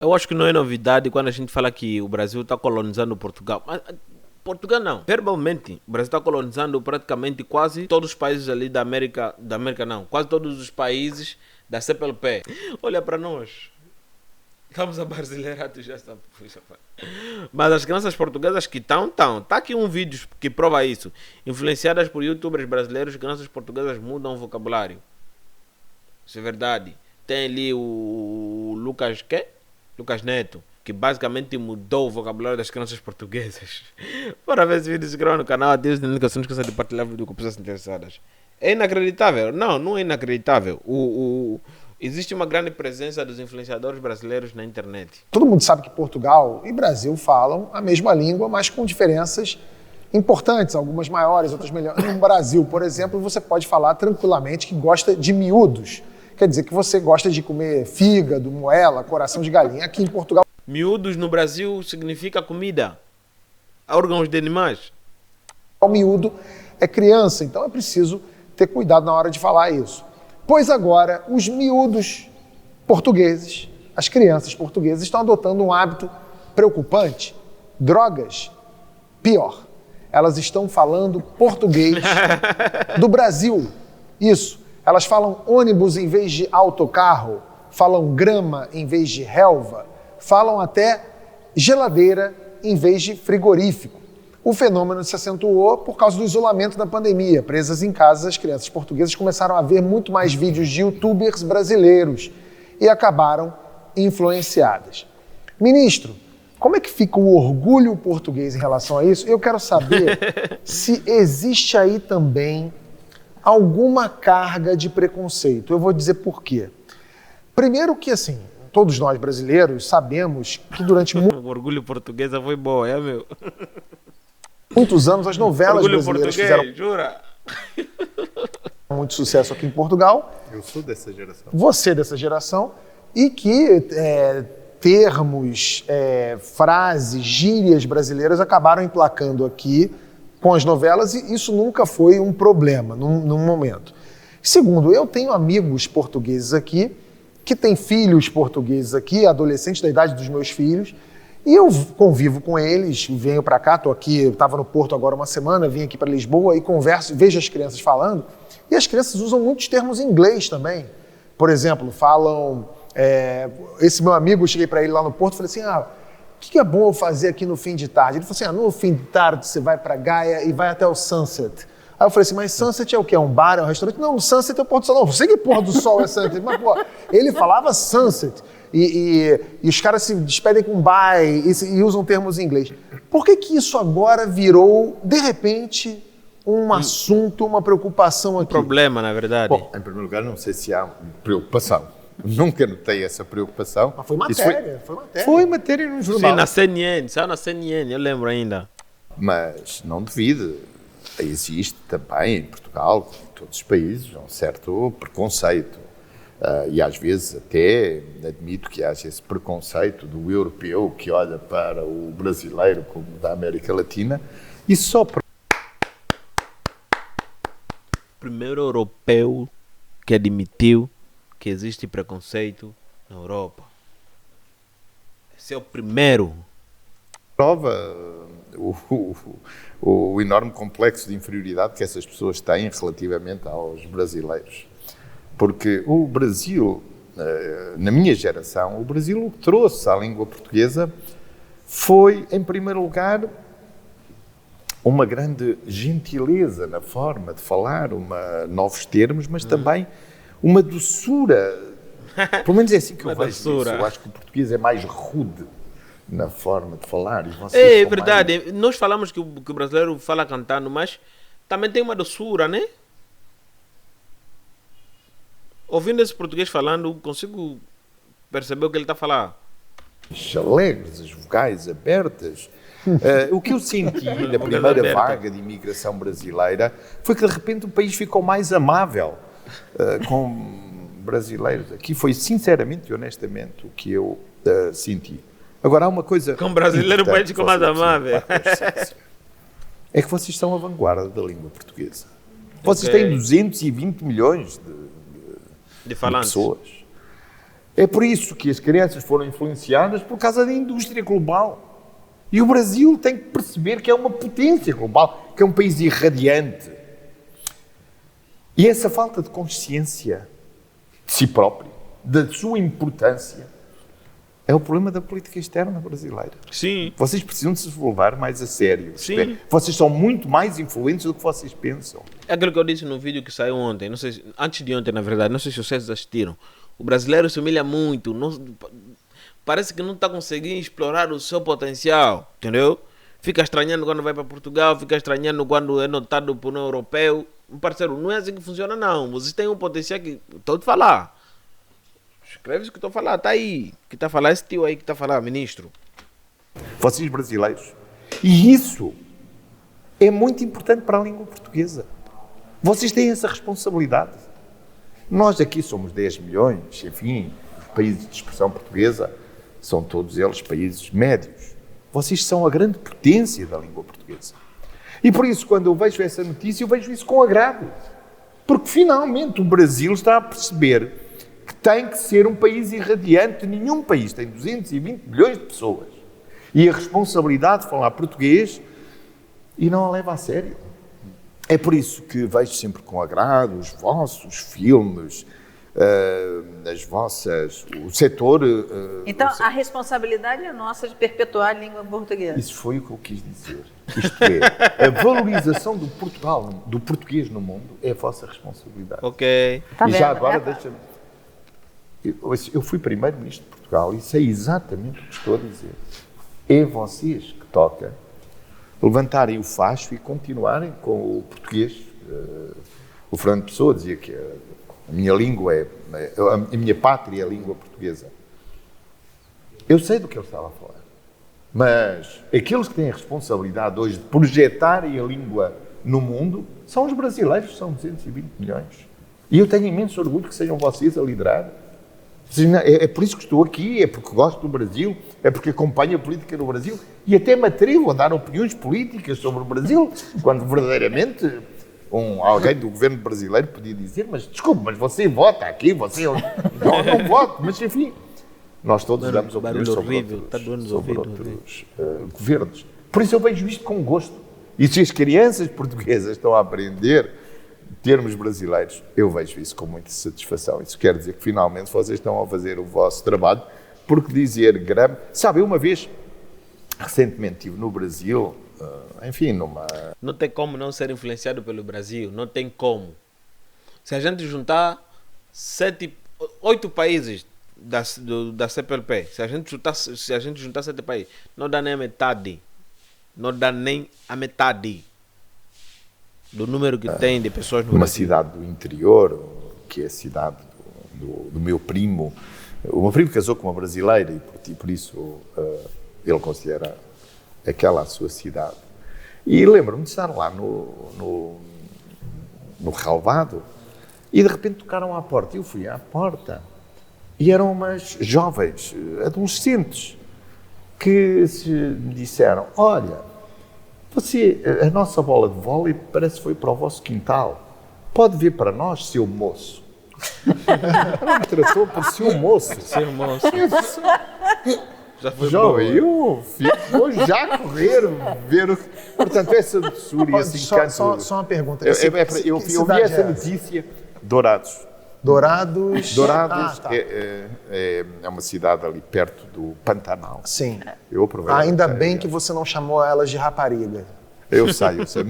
Eu acho que não é novidade quando a gente fala que o Brasil está colonizando Portugal. Mas, Portugal não. Verbalmente, o Brasil está colonizando praticamente quase todos os países ali da América não, quase todos os países da CPLP. Olha para nós. Estamos abrasileirados já está. Mas as crianças portuguesas que estão. Tá aqui um vídeo que prova isso. Influenciadas por youtubers brasileiros, crianças portuguesas mudam o vocabulário. Isso é verdade. Tem ali o Lucas, quê? Lucas Neto, que basicamente mudou o vocabulário das crianças portuguesas. Para ver esse vídeo, se inscreva no canal, ative as notificações, não esqueça de partilhar vídeo com pessoas interessadas. É inacreditável? Não, não é inacreditável. Existe uma grande presença dos influenciadores brasileiros na internet. Todo mundo sabe que Portugal e Brasil falam a mesma língua, mas com diferenças importantes, algumas maiores, outras melhores. No Brasil, por exemplo, você pode falar tranquilamente que gosta de miúdos. Quer dizer que você gosta de comer fígado, moela, coração de galinha. Aqui em Portugal... Miúdos no Brasil significa comida, órgãos de animais. O miúdo é criança, então é preciso ter cuidado na hora de falar isso. Pois agora, os miúdos portugueses, as crianças portuguesas, estão adotando um hábito preocupante. Drogas, pior. Elas estão falando português do Brasil. Isso. Elas falam ônibus em vez de autocarro, falam grama em vez de relva, falam até geladeira em vez de frigorífico. O fenômeno se acentuou por causa do isolamento da pandemia. Presas em casa, as crianças portuguesas começaram a ver muito mais vídeos de youtubers brasileiros e acabaram influenciadas. Ministro, como é que fica o orgulho português em relação a isso? Eu quero saber se existe aí também alguma carga de preconceito. Eu vou dizer por quê. Primeiro que, assim, todos nós brasileiros sabemos que durante O orgulho português foi bom, é, meu? muitos anos as novelas Orgulho brasileiras português, fizeram jura? muito sucesso aqui em Portugal. Eu sou dessa geração. Você dessa geração. E que termos, frases, gírias brasileiras acabaram emplacando aqui com as novelas, e isso nunca foi um problema num momento. Segundo, eu tenho amigos portugueses aqui, que têm filhos portugueses aqui, adolescentes da idade dos meus filhos, e eu convivo com eles, venho para cá, estou aqui, eu estava no Porto agora uma semana, vim aqui para Lisboa e converso, vejo as crianças falando, e as crianças usam muitos termos em inglês também. Por exemplo, falam... esse meu amigo, eu cheguei para ele lá no Porto e falei assim, o que é bom eu fazer aqui no fim de tarde? Ele falou assim, no fim de tarde você vai para Gaia e vai até o Sunset. Aí eu falei assim, mas Sunset é o quê? É um bar, é um restaurante? Não, Sunset é o pôr do sol. Não, você que pôr do sol é Sunset. Mas, pô, ele falava Sunset. E os caras se despedem com bye e usam termos em inglês. Por que isso agora virou, de repente, um assunto, uma preocupação aqui? Problema, na verdade. Bom, em primeiro lugar, não sei se há preocupação. Nunca notei essa preocupação. Mas foi matéria, foi matéria. Foi matéria no jornal. Sim, na CNN, saiu na CNN, eu lembro ainda. Mas não devido. Existe também em Portugal, como em todos os países, um certo preconceito. E às vezes até admito que haja esse preconceito do europeu que olha para o brasileiro como da América Latina e só... Primeiro europeu que admitiu que existe preconceito na Europa. Esse é o primeiro. Prova o enorme complexo de inferioridade que essas pessoas têm relativamente aos brasileiros. Porque o Brasil, na minha geração, o Brasil o que trouxe à língua portuguesa foi, em primeiro lugar, uma grande gentileza na forma de falar, novos termos, mas também uma doçura. Pelo menos é assim que eu vejo isso. Eu acho que o português é mais rude na forma de falar. E é verdade. Mais... Nós falamos que o brasileiro fala cantando, mas também tem uma doçura, né? Ouvindo esse português falando, consigo perceber o que ele está a falar. Alegres, as vogais abertas. O que eu senti na primeira vaga de imigração brasileira foi que de repente o país ficou mais amável com brasileiros. Aqui foi sinceramente e honestamente o que eu senti. Agora há uma coisa... Com brasileiro o país ficou mais amável. É que vocês estão à vanguarda da língua portuguesa. Vocês têm 220 milhões de pessoas. É por isso que as crianças foram influenciadas por causa da indústria global. E o Brasil tem que perceber que é uma potência global, que é um país irradiante. E essa falta de consciência de si próprio, da sua importância, é o problema da política externa brasileira. Sim. Vocês precisam de se levar mais a sério. Sim. Vocês são muito mais influentes do que vocês pensam. É aquilo que eu disse no vídeo que saiu ontem, não sei, antes de ontem, na verdade, não sei se vocês assistiram. O brasileiro se humilha muito, parece que não está conseguindo explorar o seu potencial, entendeu? Fica estranhando quando vai para Portugal, fica estranhando quando é notado por um europeu. Parceiro, não é assim que funciona, não. Vocês têm um potencial que... Estou a falar. Escreve isso que estou a falar, está aí. Que está a falar esse tio aí que está a falar, ministro. Vocês brasileiros. E isso é muito importante para a língua portuguesa. Vocês têm essa responsabilidade. Nós aqui somos 10 milhões, enfim, os países de expressão portuguesa são todos eles países médios. Vocês são a grande potência da língua portuguesa. E por isso, quando eu vejo essa notícia, eu vejo isso com agrado. Porque finalmente o Brasil está a perceber que tem que ser um país irradiante. Nenhum país tem 220 milhões de pessoas. E a responsabilidade de falar português e não a leva a sério. É por isso que vejo sempre com agrado os vossos filmes, as vossas, o setor... Então, a responsabilidade é nossa de perpetuar a língua portuguesa. Isso foi o que eu quis dizer. Isto é, a valorização do Portugal, do português no mundo, é a vossa responsabilidade. Ok. Tá E vendo, já agora, né? deixa-me... Eu fui primeiro-ministro de Portugal e sei exatamente o que estou a dizer. É vocês que toca levantarem o facho e continuarem com o português. O Fernando Pessoa dizia que a minha língua a minha pátria é a língua portuguesa. Eu sei do que ele estava a falar, mas aqueles que têm a responsabilidade hoje de projetarem a língua no mundo são os brasileiros, são 220 milhões. E eu tenho imenso orgulho que sejam vocês a liderar. É por isso que estou aqui, é porque gosto do Brasil, é porque acompanho a política no Brasil e até me atrevo a dar opiniões políticas sobre o Brasil, quando verdadeiramente alguém do governo brasileiro podia dizer, mas desculpe, mas você vota aqui, você não voto, mas enfim, nós todos damos opiniões sobre outros governos. Por isso eu vejo isto com gosto. E se as crianças portuguesas estão a aprender termos brasileiros, eu vejo isso com muita satisfação. Isso quer dizer que finalmente vocês estão a fazer o vosso trabalho, porque dizer grama... Sabe, eu uma vez, recentemente estive no Brasil, enfim, numa... Não tem como não ser influenciado pelo Brasil, não tem como. Se a gente juntar 8 países da CPLP, se a gente juntar 7 países, não dá nem a metade. Não dá nem a metade do número que tem de pessoas no Uma Brasil. cidade do interior, que é a cidade do meu primo. O meu primo casou com uma brasileira e por isso ele considera aquela a sua cidade. E lembro-me de estar lá no relvado e de repente tocaram à porta. Eu fui à porta e eram umas jovens, adolescentes, que me disseram, olha, a nossa bola de vôlei parece que foi para o vosso quintal. Pode vir para nós, seu moço. Ela me tratou por seu moço. Seu moço. Já foi Jovem, boa. vou já correr, ver o que... Portanto, essa doçura e esse encanto... Só uma pergunta. Eu vi essa notícia. Dourados. Dourados... Dourados tá. é uma cidade ali perto do Pantanal. Sim. Eu aproveito. Ainda bem que você não chamou elas de rapariga. Eu sei. Mas eu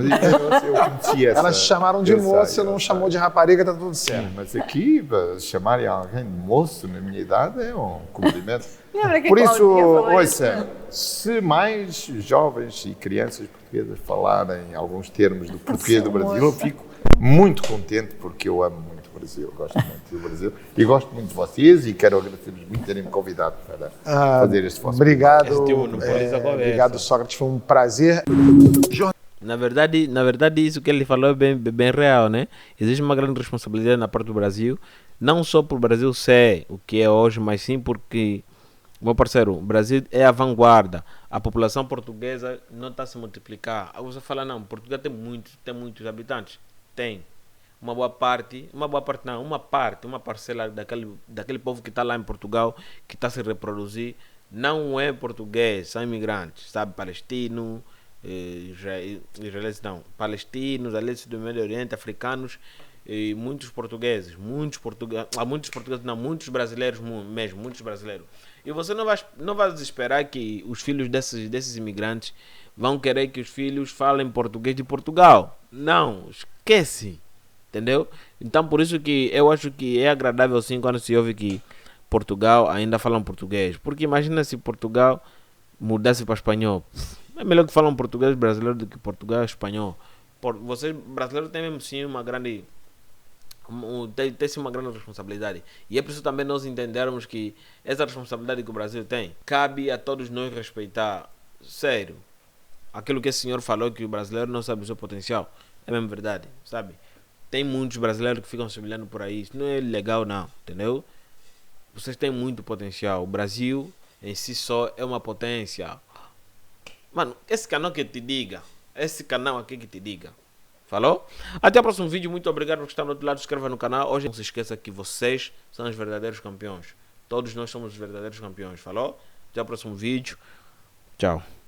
conheci essa... Elas chamaram de moço, você não chamou de rapariga, tá tudo certo. Sim, mas aqui, chamarem alguém de moço na minha idade é um cumprimento. Lembra que Por isso, Claudinha falou ouça, se mais jovens e crianças portuguesas falarem alguns termos do português do Brasil, eu fico muito contente porque eu amo muito o Brasil, gosto muito do Brasil e gosto muito de vocês e quero agradecer-vos muito terem me convidado para fazer este vosso Obrigado, Esse teu monopoliza a conversa. obrigado, Sócrates, foi um prazer. Na verdade, isso que ele falou é bem real, né? Existe uma grande responsabilidade na parte do Brasil, não só por o Brasil ser o que é hoje, mas sim porque, meu parceiro, o Brasil é a vanguarda. A população portuguesa não está a se multiplicar. Aí você fala, não, Portugal tem muitos habitantes. Tem. uma parte não, uma parcela daquele povo que está lá em Portugal, que está a se reproduzir, não é português, são imigrantes, sabe, palestino, israelenses não, palestinos, aliados do Médio Oriente, africanos, e muitos portugueses, muitos brasileiros mesmo, muitos brasileiros. E você não vai esperar que os filhos desses imigrantes vão querer que os filhos falem português de Portugal. Não, esquece. Entendeu? Então por isso que eu acho que é agradável sim quando se ouve que Portugal ainda falam português. Porque imagina se Portugal mudasse para espanhol. É melhor que falam português brasileiro do que português espanhol. Vocês brasileiros têm mesmo sim uma grande tem-se uma grande responsabilidade. E é preciso também nós entendermos que essa responsabilidade que o Brasil tem, cabe a todos nós respeitar. Sério. Aquilo que esse senhor falou, que o brasileiro não sabe o seu potencial, é mesmo verdade, sabe? Tem muitos brasileiros que ficam se olhando por aí. Isso não é legal não, entendeu? Vocês têm muito potencial. O Brasil em si só é uma potência. Mano, esse canal que te diga. Esse canal aqui que te diga. Falou? Até o próximo vídeo. Muito obrigado por estar no outro lado. Se inscreva no canal. Hoje não se esqueça que vocês são os verdadeiros campeões. Todos nós somos os verdadeiros campeões. Falou? Até o próximo vídeo. Tchau.